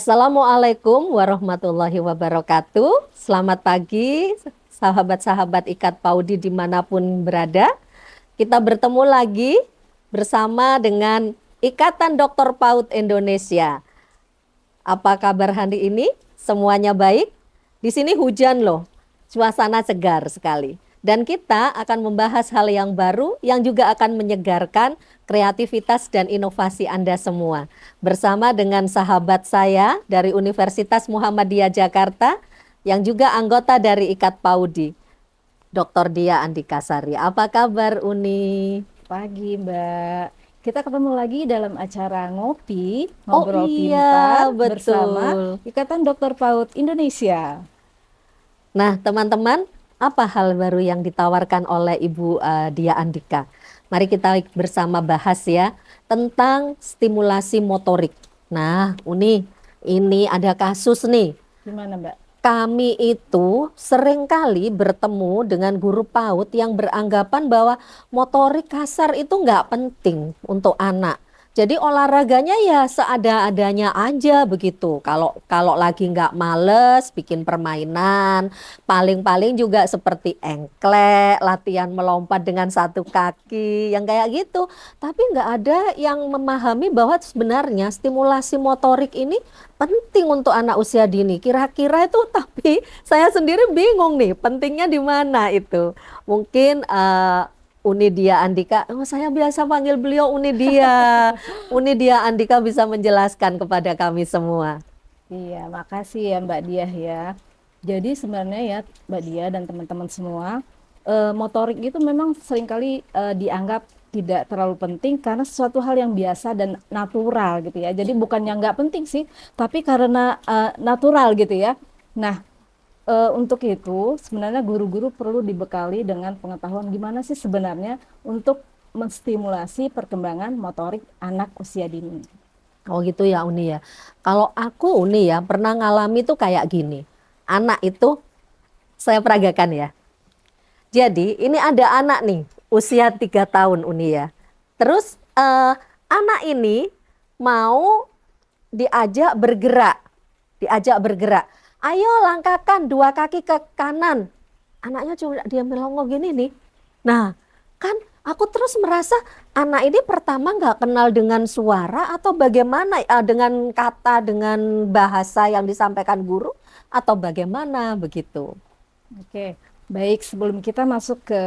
Assalamualaikum warahmatullahi wabarakatuh. Selamat pagi, sahabat-sahabat Ikat Paudi dimanapun berada. Kita bertemu lagi bersama dengan Ikatan Dokter PAUD Indonesia. Apa kabar hari ini? Semuanya baik? Di sini hujan loh, suasana segar sekali. Dan kita akan membahas hal yang baru yang juga akan menyegarkan kreativitas dan inovasi Anda semua. Bersama dengan sahabat saya dari Universitas Muhammadiyah Jakarta yang juga anggota dari Ikat Paudi, Dr. Dia Andikasari. Apa kabar Uni? Pagi Mbak, kita ketemu lagi dalam acara ngopi, Oh ngobrol iya, pintar bersama betul. Ikatan Dokter PAUD Indonesia. Nah, teman-teman, apa hal baru yang ditawarkan oleh Ibu Dia Andika? Mari kita bersama bahas ya tentang stimulasi motorik. Nah, Uni, ini ada kasus nih. Gimana Mbak? Kami itu seringkali bertemu dengan guru PAUD yang beranggapan bahwa motorik kasar itu nggak penting untuk anak. Jadi olahraganya ya seada-adanya aja begitu. Kalau kalau lagi nggak males bikin permainan, paling-paling juga seperti engklek, latihan melompat dengan satu kaki, yang kayak gitu. Tapi nggak ada yang memahami bahwa sebenarnya stimulasi motorik ini penting untuk anak usia dini. Kira-kira itu tapi saya sendiri bingung nih, pentingnya di mana itu. Mungkin Unidia Andika, oh saya biasa panggil beliau Unidia. Unidia Andika bisa menjelaskan kepada kami semua. Iya, makasih ya Mbak Diah ya. Jadi sebenarnya ya Mbak Diah dan teman-teman semua, motorik itu memang seringkali dianggap tidak terlalu penting karena sesuatu hal yang biasa dan natural gitu ya. Jadi bukan yang nggak penting sih, tapi karena natural gitu ya. Nah, untuk itu sebenarnya guru-guru perlu dibekali dengan pengetahuan gimana sih sebenarnya untuk menstimulasi perkembangan motorik anak usia dini. Oh gitu ya Uni ya. Kalau aku Uni ya pernah ngalami tuh kayak gini. Anak itu saya peragakan ya. Jadi ini ada anak nih usia 3 tahun Uni ya. Terus anak ini mau diajak bergerak. Diajak bergerak. Ayo langkahkan 2 kaki ke kanan. Anaknya cuma dia melongo gini nih. Nah, kan aku terus merasa anak ini pertama nggak kenal dengan suara atau bagaimana dengan kata, dengan bahasa yang disampaikan guru atau bagaimana begitu. Oke, baik sebelum kita masuk ke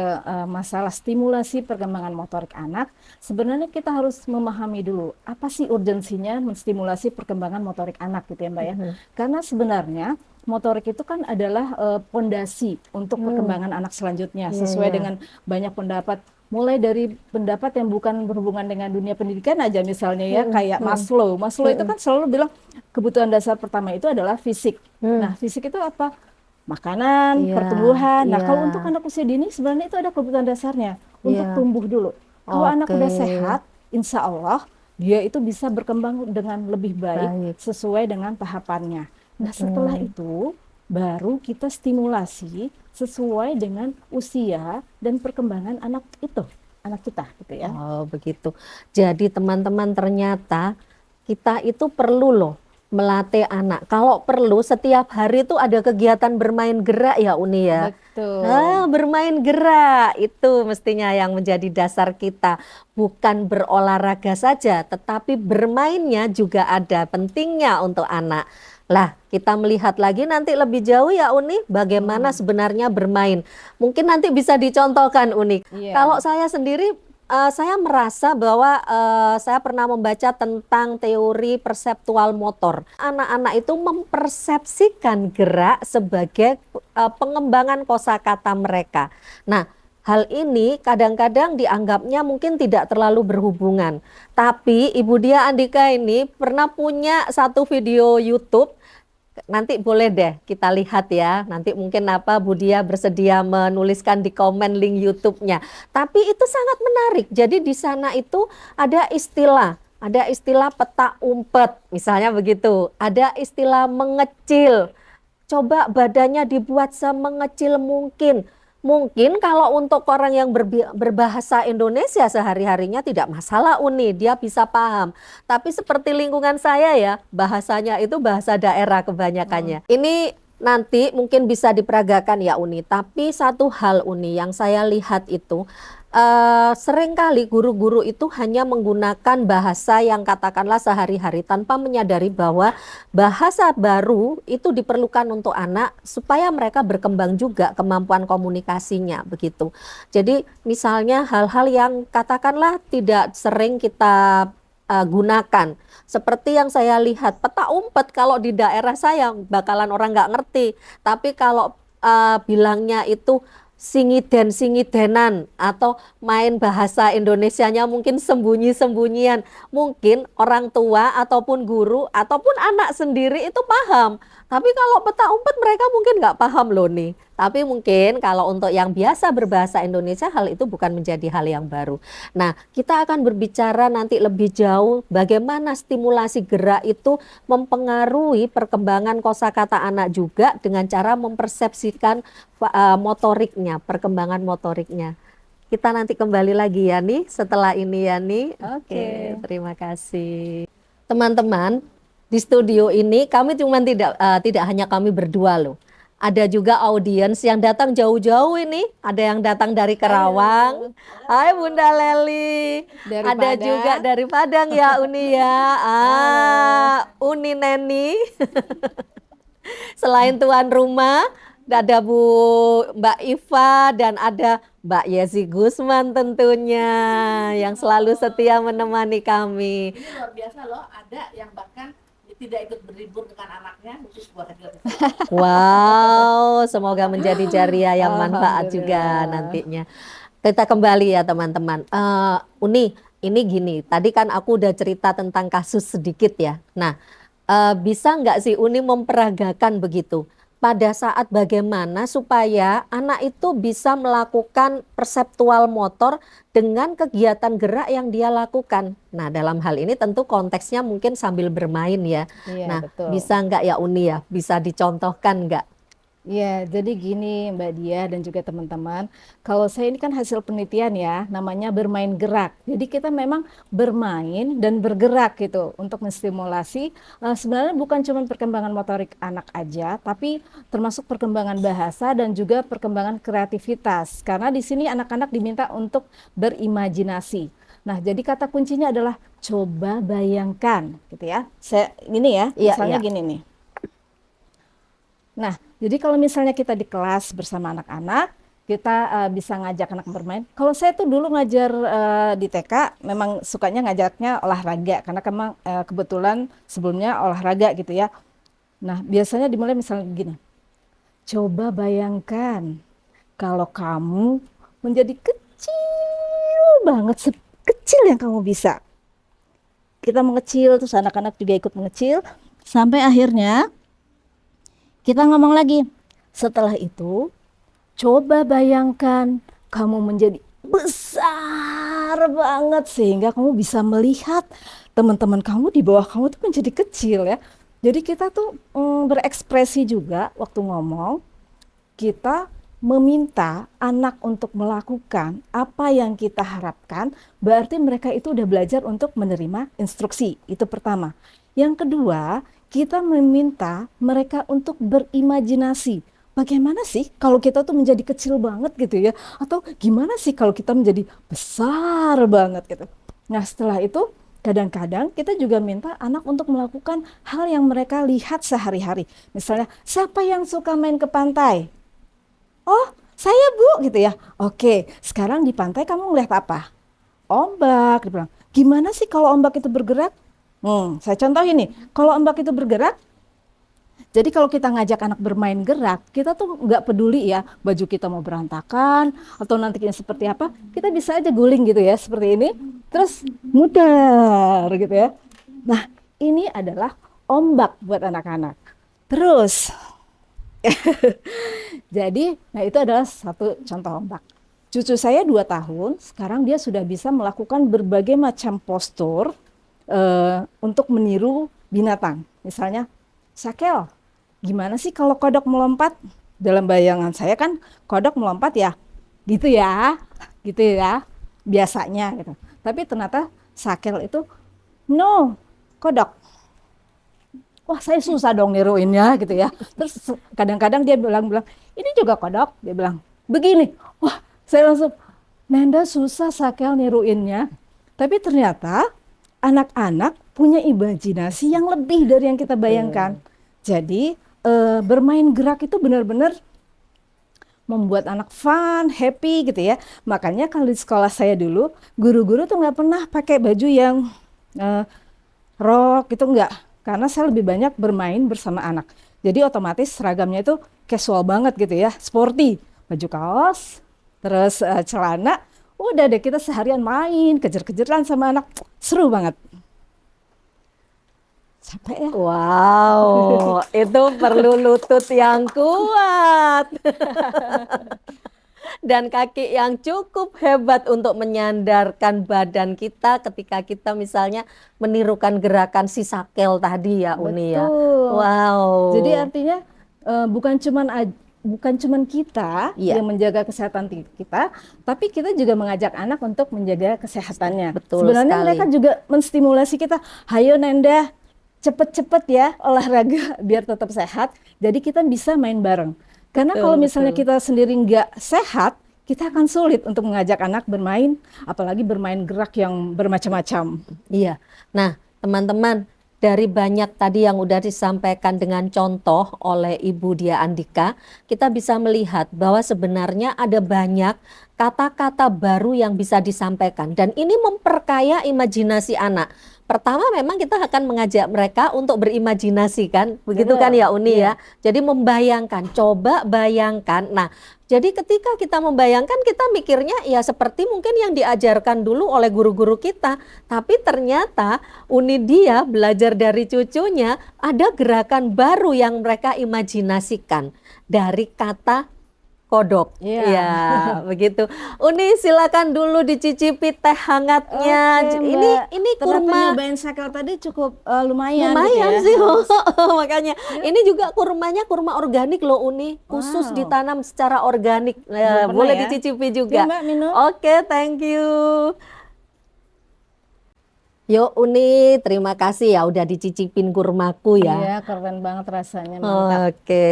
masalah stimulasi perkembangan motorik anak, sebenarnya kita harus memahami dulu apa sih urgensinya menstimulasi perkembangan motorik anak gitu ya Mbak ya. Mhm. Karena sebenarnya motorik itu kan adalah pondasi untuk Hmm, perkembangan anak selanjutnya iya sesuai iya. dengan banyak pendapat. Mulai dari pendapat yang bukan berhubungan dengan dunia pendidikan aja misalnya ya Mhm, kayak mhm, Maslow. Maslow itu mhm, kan selalu bilang kebutuhan dasar pertama itu adalah fisik. hmm. Nah, fisik itu apa? Makanan, Iya, pertumbuhan. Nah, iya, kalau untuk anak usia dini sebenarnya itu ada kebutuhan dasarnya untuk iya. tumbuh dulu. Kalau anak Oke, udah sehat, insya Allah dia itu bisa berkembang dengan lebih baik baik. sesuai dengan tahapannya. Nah, setelah Mm. itu baru kita stimulasi sesuai dengan usia dan perkembangan anak itu, anak kita gitu ya. Oh, begitu. Jadi teman-teman ternyata kita itu perlu loh melatih anak. Kalau perlu setiap hari itu ada kegiatan bermain gerak ya Uni ya. Betul. Bermain gerak itu mestinya yang menjadi dasar kita. Bukan berolahraga saja, tetapi bermainnya juga ada pentingnya untuk anak. Lah, kita melihat lagi nanti lebih jauh ya Uni, bagaimana Hmm, sebenarnya bermain. Mungkin nanti bisa dicontohkan Uni. Kalau iya. saya sendiri, saya merasa bahwa saya pernah membaca tentang teori perseptual motor. Anak-anak itu mempersepsikan gerak sebagai pengembangan kosakata mereka. Nah, hal ini kadang-kadang dianggapnya mungkin tidak terlalu berhubungan. Tapi Ibu Dia Andika ini pernah punya satu video YouTube. Nanti boleh deh kita lihat ya. Nanti mungkin apa Bu Dia bersedia menuliskan di komen link YouTube-nya. Tapi itu sangat menarik. Jadi di sana itu ada istilah peta umpet, misalnya begitu. Ada istilah mengecil. Coba badannya dibuat semengecil mungkin. Mungkin kalau untuk orang yang berbahasa Indonesia sehari-harinya tidak masalah Uni, dia bisa paham. Tapi seperti lingkungan saya ya, bahasanya itu bahasa daerah kebanyakannya. Ini nanti mungkin bisa diperagakan ya Uni, tapi satu hal Uni yang saya lihat itu seringkali guru-guru itu hanya menggunakan bahasa yang katakanlah sehari-hari tanpa menyadari bahwa bahasa baru itu diperlukan untuk anak supaya mereka berkembang juga kemampuan komunikasinya begitu. Jadi misalnya hal-hal yang katakanlah tidak sering kita gunakan. Seperti yang saya lihat peta umpet kalau di daerah saya bakalan orang nggak ngerti. Tapi kalau bilangnya itu singiden-singidenan atau main bahasa Indonesianya mungkin sembunyi-sembunyian. Mungkin orang tua ataupun guru ataupun anak sendiri itu paham. Tapi kalau peta umpet mereka mungkin nggak paham loh nih. Tapi mungkin kalau untuk yang biasa berbahasa Indonesia hal itu bukan menjadi hal yang baru. Nah, kita akan berbicara nanti lebih jauh bagaimana stimulasi gerak itu mempengaruhi perkembangan kosakata anak juga dengan cara mempersepsikan motoriknya, perkembangan motoriknya. Kita nanti kembali lagi ya nih setelah ini ya nih. Oke, terima kasih. Teman-teman, di studio ini kami cuma tidak hanya kami berdua loh. Ada juga audiens yang datang jauh-jauh ini. Ada yang datang dari Kerawang. Hai Bunda Leli. Dari Ada Padang. juga dari Padang ya Uni ya. Uni Neni. Selain tuan rumah, ada Mbak Iva dan ada Mbak Yesi Gusman tentunya yang selalu setia menemani kami. Ini luar biasa loh, ada yang bahkan tidak ikut berlibur dengan anaknya khusus buat hadir. Wow, semoga menjadi jariah yang manfaat juga nantinya. Kita kembali ya teman-teman. Uni, ini gini, tadi kan aku udah cerita tentang kasus sedikit ya. Nah, bisa nggak sih Uni memperagakan begitu? Pada saat bagaimana supaya anak itu bisa melakukan perseptual motor dengan kegiatan gerak yang dia lakukan. Nah, dalam hal ini tentu konteksnya mungkin sambil bermain ya. Iya, Nah, betul. bisa nggak ya Uni ya? Bisa dicontohkan nggak? Ya, jadi gini Mbak Dia dan juga teman-teman, kalau saya ini kan hasil penelitian ya, namanya bermain gerak. Jadi kita memang bermain dan bergerak gitu untuk menstimulasi. Sebenarnya bukan cuma perkembangan motorik anak aja, tapi termasuk perkembangan bahasa dan juga perkembangan kreativitas. Karena di sini anak-anak diminta untuk berimajinasi. Nah, jadi kata kuncinya adalah coba bayangkan, gitu ya. Saya ini ya, Iya, misalnya iya. gini nih. Nah, jadi kalau misalnya kita di kelas bersama anak-anak, kita bisa ngajak anak bermain. Kalau saya tuh dulu ngajar di TK, memang sukanya ngajaknya olahraga, karena memang kebetulan sebelumnya olahraga gitu ya. Nah, biasanya dimulai misalnya gini, coba bayangkan kalau kamu menjadi kecil banget, sekecil yang kamu bisa. Kita mengecil, terus anak-anak juga ikut mengecil, sampai akhirnya kita ngomong lagi. Setelah itu, coba bayangkan kamu menjadi besar banget sehingga kamu bisa melihat teman-teman kamu di bawah kamu tuh menjadi kecil ya. Jadi kita tuh berekspresi juga waktu ngomong. Kita meminta anak untuk melakukan apa yang kita harapkan, berarti mereka itu udah belajar untuk menerima instruksi. Itu pertama. Yang kedua, kita meminta mereka untuk berimajinasi. Bagaimana sih kalau kita tuh menjadi kecil banget gitu ya? Atau gimana sih kalau kita menjadi besar banget gitu? Nah, setelah itu kadang-kadang kita juga minta anak untuk melakukan hal yang mereka lihat sehari-hari. Misalnya, siapa yang suka main ke pantai? Oh, saya Bu gitu ya. Oke, sekarang di pantai kamu ngeliat apa? Ombak. Dia bilang, gimana sih kalau ombak itu bergerak? Saya contohin nih, kalau ombak itu bergerak, jadi kalau kita ngajak anak bermain gerak, kita tuh nggak peduli ya baju kita mau berantakan atau nantinya seperti apa, kita bisa aja guling gitu ya seperti ini, terus muter gitu ya. Nah, ini adalah ombak buat anak-anak. Terus, jadi, nah itu adalah satu contoh ombak. Cucu saya 2 tahun, sekarang dia sudah bisa melakukan berbagai macam postur untuk meniru binatang. Misalnya, Sakel, gimana sih kalau kodok melompat? dalam bayangan saya kan kodok melompat ya, gitu ya, gitu ya, biasanya gitu. Tapi ternyata Sakel itu no, kodok. Wah saya susah dong niruinnya gitu ya. Terus kadang-kadang dia bilang, ini juga kodok. Dia bilang, begini. Wah saya langsung, Nenda susah Sakel niruinnya. Tapi ternyata anak-anak punya imajinasi yang lebih dari yang kita bayangkan. Jadi bermain gerak itu benar-benar membuat anak fun, happy gitu ya. Makanya kalau di sekolah saya dulu, guru-guru tuh nggak pernah pakai baju yang rok gitu enggak. Karena saya lebih banyak bermain bersama anak. Jadi otomatis seragamnya itu casual banget gitu ya, sporty. Baju kaos, terus celana, udah deh kita seharian main, kejar-kejaran sama anak. Seru banget. Sampai ya. Wow, itu perlu lutut yang kuat dan kaki yang cukup hebat untuk menyandarkan badan kita ketika kita misalnya menirukan gerakan si Sakel tadi ya Uni ya. Betul. Wow. Jadi artinya bukan cuman kita Iya. yang menjaga kesehatan kita, tapi kita juga mengajak anak untuk menjaga kesehatannya. Betul Sebenarnya sekali. mereka juga menstimulasi kita, hayo Nenda, cepet-cepet ya olahraga biar tetap sehat. Jadi kita bisa main bareng. Karena Betul, kalau misalnya betul. kita sendiri nggak sehat, kita akan sulit untuk mengajak anak bermain, apalagi bermain gerak yang bermacam-macam. Iya. Nah, teman-teman, dari banyak tadi yang udah disampaikan dengan contoh oleh Ibu Dia Andika, kita bisa melihat bahwa sebenarnya ada banyak kata-kata baru yang bisa disampaikan dan ini memperkaya imajinasi anak. Pertama memang kita akan mengajak mereka untuk berimajinasi kan, begitu kan ya Uni ya. Jadi membayangkan, coba bayangkan. Nah, jadi ketika kita membayangkan kita mikirnya ya seperti mungkin yang diajarkan dulu oleh guru-guru kita. Tapi ternyata Uni dia belajar dari cucunya ada gerakan baru yang mereka imajinasikan dari kata kodok. Iya. Ya, begitu. Uni silakan dulu dicicipi teh hangatnya. Oke, ini Mbak. ini Ternyata kurma nyobain Sakel tadi cukup lumayan, lumayan gitu sih. ya. Makanya ini juga kurmanya kurma organik loh Uni, khusus Wow. ditanam secara organik. Belum pernah Boleh ya. dicicipi juga. Yuk, Mbak, minum. Oke, thank you. Yuk Uni, terima kasih ya udah dicicipin kurmaku ya. Iya, keren banget rasanya, mantap. Oke,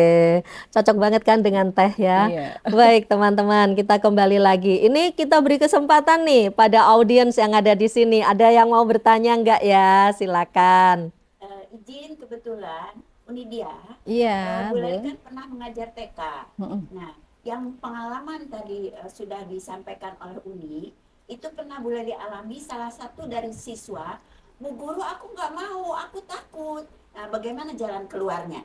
cocok banget kan dengan teh ya. Iya. Baik teman-teman, kita kembali lagi. Ini kita beri kesempatan nih pada audiens yang ada di sini. Ada yang mau bertanya nggak ya? Silakan. Izin kebetulan Unidia, Iya, Bu boleh. Leli kan pernah mengajar TK. Mm-mm. Nah, yang pengalaman tadi sudah disampaikan oleh Uni, itu pernah Bu Leli alami salah satu dari siswa, Bu Guru aku nggak mau, aku takut. Nah, bagaimana jalan keluarnya?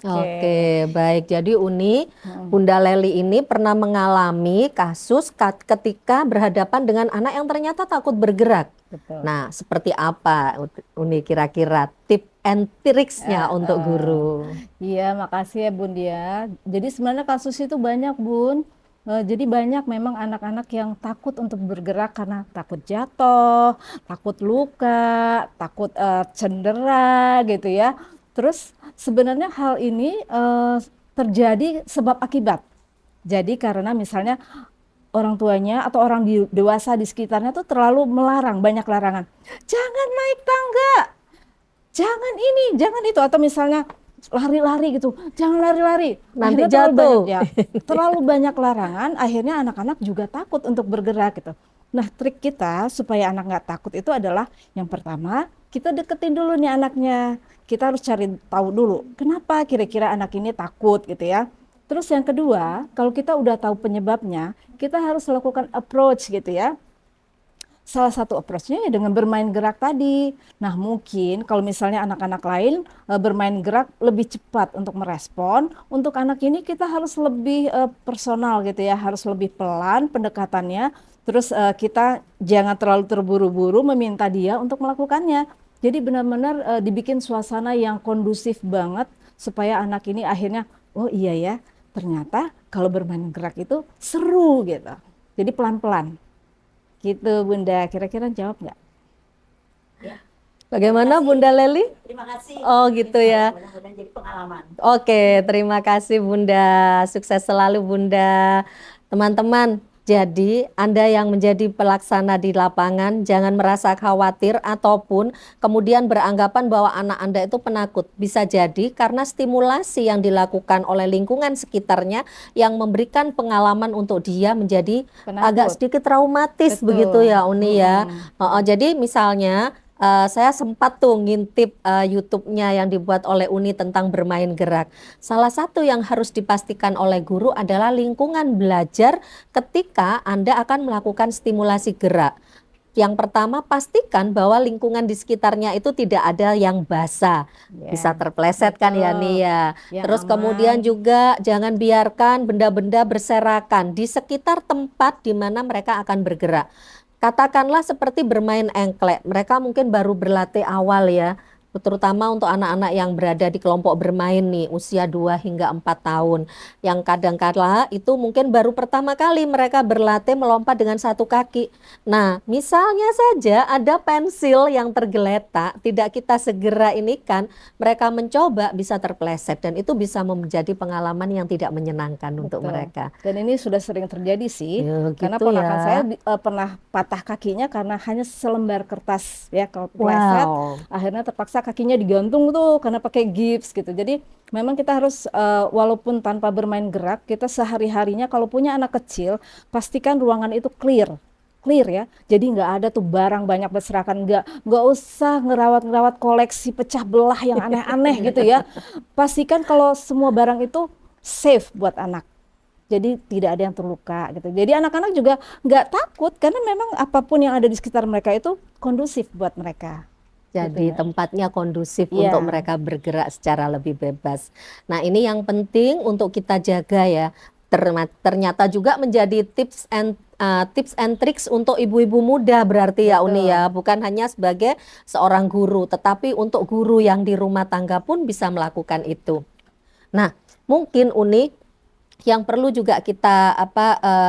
Oke, baik. Jadi Uni, Bunda Leli ini pernah mengalami kasus ketika berhadapan dengan anak yang ternyata takut bergerak. Betul. Nah, seperti apa Uni kira-kira tip and tricksnya untuk guru? Iya, makasih ya Bun dia. Jadi sebenarnya kasus itu banyak Bun. Jadi banyak memang anak-anak yang takut untuk bergerak karena takut jatuh, takut luka, takut cedera gitu ya. Terus sebenarnya hal ini terjadi sebab akibat. Jadi karena misalnya orang tuanya atau orang dewasa di sekitarnya tuh terlalu melarang, banyak larangan. Jangan naik tangga, jangan ini, jangan itu, atau misalnya lari-lari gitu, jangan lari-lari, Nanti akhirnya terlalu jatuh. banyak, ya, terlalu banyak larangan, akhirnya anak-anak juga takut untuk bergerak gitu. Nah, trik kita supaya anak nggak takut itu adalah yang pertama, kita deketin dulu nih anaknya, kita harus cari tahu dulu kenapa kira-kira anak ini takut gitu ya. Terus yang kedua, kalau kita udah tahu penyebabnya, kita harus lakukan approach gitu ya. Salah satu approach-nya ya dengan bermain gerak tadi. Nah, mungkin kalau misalnya anak-anak lain bermain gerak lebih cepat untuk merespon, untuk anak ini kita harus lebih personal gitu ya, harus lebih pelan pendekatannya. Terus kita jangan terlalu terburu-buru meminta dia untuk melakukannya. Jadi benar-benar dibikin suasana yang kondusif banget supaya anak ini akhirnya, oh iya ya, ternyata kalau bermain gerak itu seru gitu. Jadi pelan-pelan. Gitu Bunda, kira-kira jawab nggak? Ya. Bagaimana kasih. Bunda Leli? Terima kasih. Oh gitu ya. Mudah-mudahan jadi pengalaman. Oke, terima kasih Bunda. Sukses selalu Bunda. Teman-teman, jadi Anda yang menjadi pelaksana di lapangan jangan merasa khawatir ataupun kemudian beranggapan bahwa anak Anda itu penakut. Bisa jadi karena stimulasi yang dilakukan oleh lingkungan sekitarnya yang memberikan pengalaman untuk dia menjadi agak Penakut. sedikit traumatis Betul. begitu ya Uni ya. Mm-mm. Jadi misalnya saya sempat tuh ngintip YouTube-nya yang dibuat oleh Uni tentang bermain gerak. Salah satu yang harus dipastikan oleh guru adalah lingkungan belajar ketika Anda akan melakukan stimulasi gerak. Yang pertama, pastikan bahwa lingkungan di sekitarnya itu tidak ada yang basah. Ya, Bisa terpleset kan ya betul. nih ya. Yang Terus aman. kemudian juga jangan biarkan benda-benda berserakan di sekitar tempat di mana mereka akan bergerak. Katakanlah seperti bermain engklek, mereka mungkin baru berlatih awal ya, terutama untuk anak-anak yang berada di kelompok bermain nih, usia 2 hingga 4 tahun. Yang kadang-kala itu mungkin baru pertama kali mereka berlatih melompat dengan satu kaki. Nah, misalnya saja ada pensil yang tergeletak, tidak kita segera ini kan, mereka mencoba bisa terpleset dan itu bisa menjadi pengalaman yang tidak menyenangkan untuk Betul. mereka. Dan ini sudah sering terjadi sih, Ya, karena gitu ponakan ya. saya pernah patah kakinya karena hanya selembar kertas ya kepleset, Wow. akhirnya terpaksa kakinya digantung tuh karena pakai gips gitu. Jadi memang kita harus walaupun tanpa bermain gerak, kita sehari-harinya kalau punya anak kecil, pastikan ruangan itu clear ya. Jadi nggak ada tuh barang banyak berserakan, nggak usah ngerawat koleksi pecah belah yang aneh-aneh gitu ya. Pastikan kalau semua barang itu safe buat anak. Jadi tidak ada yang terluka gitu. Jadi anak-anak juga nggak takut karena memang apapun yang ada di sekitar mereka itu kondusif buat mereka. Jadi Gitu ya. tempatnya kondusif Iya. untuk mereka bergerak secara lebih bebas. Nah, ini yang penting untuk kita jaga ya. Ternyata juga menjadi tips and tricks untuk ibu-ibu muda berarti ya Uni Betul. ya. Bukan hanya sebagai seorang guru, tetapi untuk guru yang di rumah tangga pun bisa melakukan itu. Nah, mungkin Uni yang perlu juga kita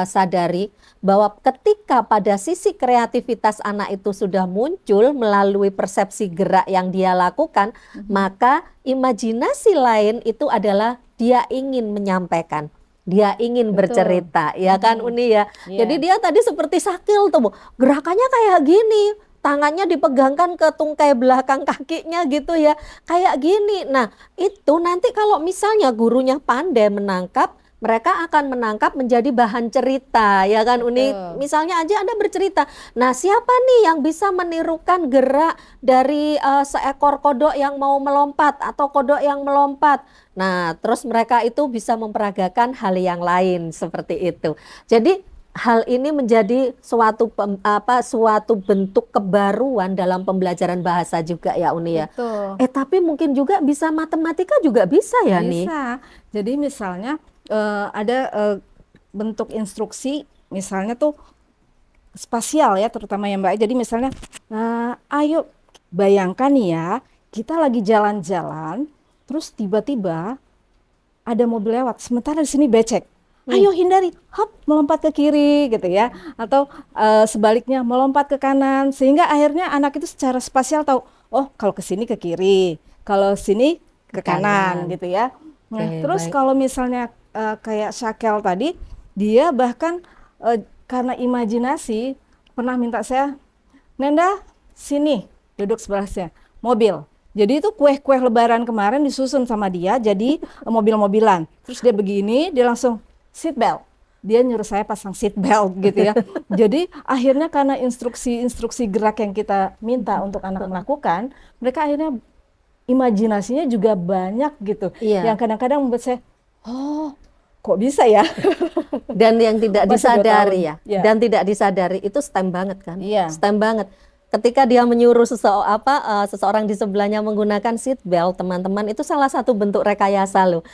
sadari bahwa ketika pada sisi kreativitas anak itu sudah muncul melalui persepsi gerak yang dia lakukan, maka imajinasi lain itu adalah dia ingin menyampaikan, dia ingin Betul. bercerita, ya kan Uni ya. Iya. Jadi dia tadi seperti Sakil tuh, Bu. Gerakannya kayak gini, tangannya dipegangkan ke tungkai belakang kakinya gitu ya, kayak gini. Nah, itu nanti kalau misalnya gurunya pandai menangkap, mereka akan menangkap menjadi bahan cerita, ya kan Uni? Betul. Misalnya aja Anda bercerita, nah siapa nih yang bisa menirukan gerak dari seekor kodok yang mau melompat atau kodok yang melompat? Nah, terus mereka itu bisa memperagakan hal yang lain seperti itu. Jadi hal ini menjadi suatu bentuk kebaruan dalam pembelajaran bahasa juga ya Uni ya. Betul. Tapi mungkin juga bisa matematika juga bisa ya nih. Bisa. Jadi misalnya ada bentuk instruksi, misalnya tuh spasial ya, terutama ya Mbak. Jadi misalnya, ayo bayangkan nih ya, kita lagi jalan-jalan, terus tiba-tiba ada mobil lewat, sementara di sini becek. Ayo hindari, hop, melompat ke kiri gitu ya, atau sebaliknya melompat ke kanan, sehingga akhirnya anak itu secara spasial tahu, oh kalau ke sini ke kiri, kalau sini ke kanan gitu ya. Nah, Oke, terus baik. kalau misalnya kayak Syakel tadi, dia bahkan karena imajinasi pernah minta saya, Nenda sini duduk sebelahnya mobil. Jadi itu kue-kue lebaran kemarin disusun sama dia jadi mobil-mobilan. Terus dia begini, dia langsung seat belt. Dia nyuruh saya pasang seat belt gitu ya. Jadi akhirnya karena instruksi-instruksi gerak yang kita minta untuk anak melakukan, mereka akhirnya imajinasinya juga banyak gitu. Iya. Yang kadang-kadang membuat saya, oh kok bisa ya? Dan yang tidak Masih 2 disadari tahun. ya, Ya. dan tidak disadari itu STEM banget kan, Iya. STEM banget. Ketika dia menyuruh seseorang di sebelahnya menggunakan seat belt, teman-teman, itu salah satu bentuk rekayasa loh.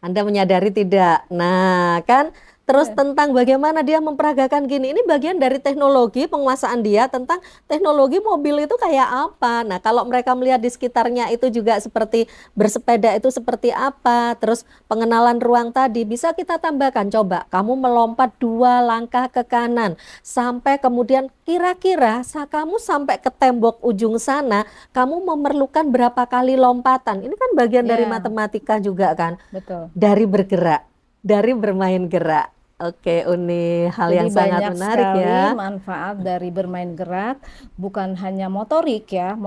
Anda menyadari tidak? Nah, kan terus Ya. tentang bagaimana dia memperagakan gini. Ini bagian dari teknologi penguasaan dia tentang teknologi mobil itu kayak apa. Nah, kalau mereka melihat di sekitarnya itu juga seperti bersepeda itu seperti apa, terus pengenalan ruang tadi bisa kita tambahkan. Coba kamu melompat 2 langkah ke kanan sampai kemudian kira-kira kamu sampai ke tembok ujung sana, kamu memerlukan berapa kali lompatan. Ini kan bagian dari Ya, matematika juga kan, betul. dari bergerak, dari bermain gerak. Oke, Uni, hal Jadi yang sangat banyak menarik sekali ya. manfaat dari bermain gerak, bukan hanya motorik ya.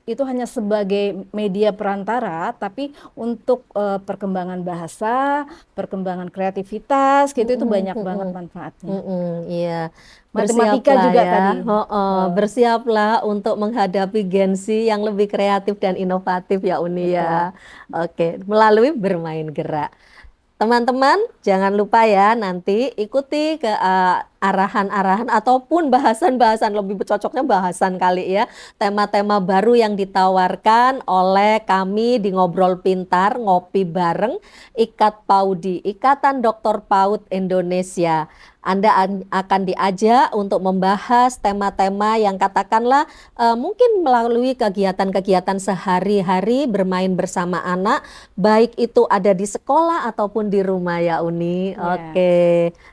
Itu hanya sebagai media perantara, tapi untuk perkembangan bahasa, perkembangan kreativitas, gitu itu Mm-mm, banyak banget mm-mm, manfaatnya. iya. Matematika Bersiaplah juga ya, tadi. Eh, bersiaplah untuk menghadapi Gen Z yang lebih kreatif dan inovatif ya Uni betul. ya. Oke, melalui bermain gerak. Teman-teman, jangan lupa ya nanti ikuti ke arahan-arahan ataupun bahasan-bahasan, lebih cocoknya bahasan kali ya. Tema-tema baru yang ditawarkan oleh kami di Ngobrol Pintar, ngopi bareng IKAT PAUDI, Ikatan Dokter PAUD Indonesia. Anda akan diajak untuk membahas tema-tema yang katakanlah mungkin melalui kegiatan-kegiatan sehari-hari bermain bersama anak, baik itu ada di sekolah ataupun di rumah ya Uni. Ya, Oke,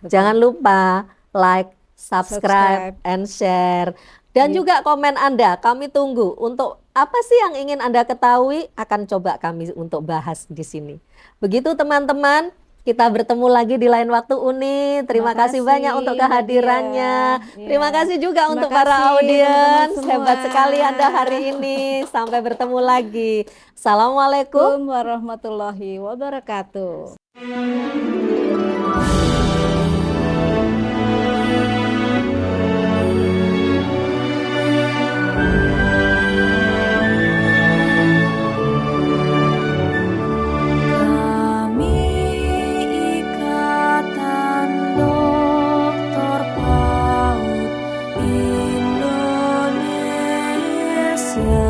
jangan betul. lupa like, subscribe, Subscribe. and share. Dan Iya. juga komen Anda, kami tunggu untuk apa sih yang ingin Anda ketahui, akan coba kami untuk bahas di sini. Begitu teman-teman, kita bertemu lagi di lain waktu Uni. Terima Terima kasih banyak untuk kasih Mbak kehadirannya. Diah. Terima Ya. kasih juga Terima untuk para kasih teman-teman audiens. semua. Hebat sekali Anda hari ini. Sampai bertemu lagi. Assalamualaikum. Assalamualaikum warahmatullahi wabarakatuh. Kami Ikatan Dokter PAUD Indonesia.